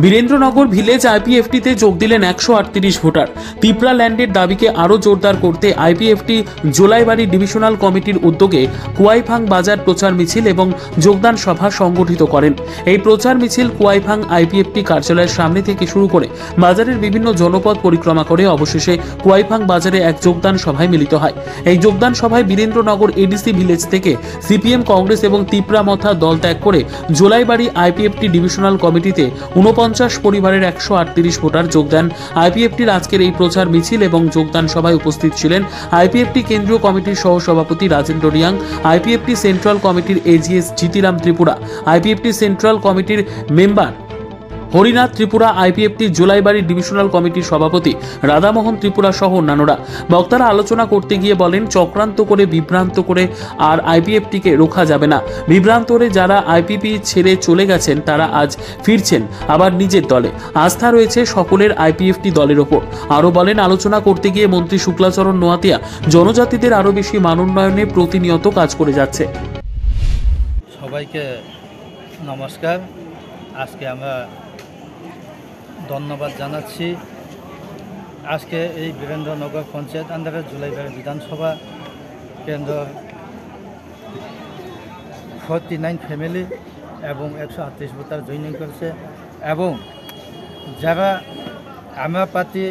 Birendranagar village আইপিএফটিতে যোগ দিলেন 138 voter. Tipra ল্যান্ডের দাবিকে আরও জোরদার করতে আইপিএফটি জোলাইবাড়ি ডিভিশনাল কমিটির উদ্যোগে কুয়াইফাং বাজার প্রচার মিছিল এবং যোগদান সভা সংগঠিত করেন। এই প্রচার মিছিল কুয়াইফাং আইপিএফটি কার্যালয়ের সামনে থেকে শুরু করে বাজারের বিভিন্ন জনপদ পরিক্রমা করে অবশেষে কুয়াইফাং বাজারে এক যোগদান সভায় মিলিত হয়। এই যোগদান সভায় বীরেন্দ্রনগর এডিসি ভিলেজ থেকে সিপিএম, কংগ্রেস এবং তিপ্রা মথা দল ত্যাগ করে জোলাইবাড়ি আইপিএফটি ডিভিশনাল কমিটিতে 49 পরিবারের 138 ভোটার যোগ দেন। আইপিএফটির আজকের এই প্রচার মিছিল এবং যোগদান সভায় উপস্থিত ছিলেন আইপিএফটি কেন্দ্রীয় কমিটির সহসভাপতি রাজেন্দ্র রিয়াং, আইপিএফটি সেন্ট্রাল কমিটির এজিএস জিতিরাম ত্রিপুরা, আইপিএফটি সেন্ট্রাল কমিটির মেম্বার হরিনাথ ত্রিপুরা, আইপিএফটি জোলাইবাড়ি ডিভিশনাল কমিটির সভাপতি রাধামোহন ত্রিপুরা সহ অন্যান্যরা। বক্তারা আলোচনা করতে গিয়ে বলেন, চক্রান্ত করে বিভ্রান্ত করে আর আইপিএফটিকে রোখা যাবে না। বিভ্রান্তরে যারা আইপিপি ছেড়ে চলে গেছেন তারা আজ ফিরছেন আবার নিজের দলে। আস্থা রয়েছে সকলের আইপিএফটি দলের ওপর। আরও বলেন, আলোচনা করতে গিয়ে মন্ত্রী শুক্লাচরণ নোয়াতিয়া জনজাতিদের আরও বেশি মানোন্নয়নে প্রতিনিয়ত কাজ করে যাচ্ছে। সবাইকে নমস্কার। আজকে আমরা ধন্যবাদ জানাচ্ছি। আজকে এই বীরেন্দ্রনগর পঞ্চায়েত আন্ডারে জোলাইবাড়ি বিধানসভা কেন্দ্র 49 ফ্যামিলি এবং 138 ভোটার জয়েনিং করেছে এবং যারা আমরা পার্টি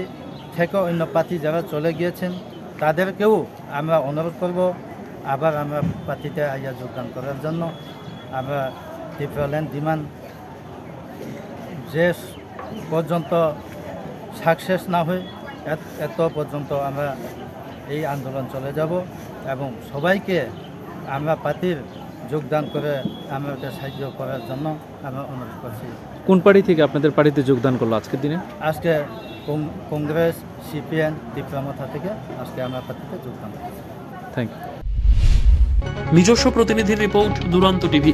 থেকে অন্য পার্টি যারা চলে গিয়েছেন তাদেরকেও আমরা অনুরোধ করব আবার আমরা পার্টিতে আইয়া যোগদান করার জন্য। আমরা ডিফারেন্ট ডিমান্ড যে পর্যন্ত সাকসেস না হয় এত পর্যন্ত আমরা এই আন্দোলন চলে যাব এবং সবাইকে আমরা পার্টির যোগদান করে আমাদের সাহায্য করার জন্য আমরা অনুরোধ করছি। কোন পার্টি থেকে আপনাদের পার্টিতে যোগদান করলো আজকের দিনে? আজকে কংগ্রেস, সিপিএম, তিপ্রা মথা থেকে আজকে আমরা পার্টিতে যোগদান করছি। Thank you. নিজস্ব প্রতিনিধির রিপোর্ট, দুরন্ত টিভি।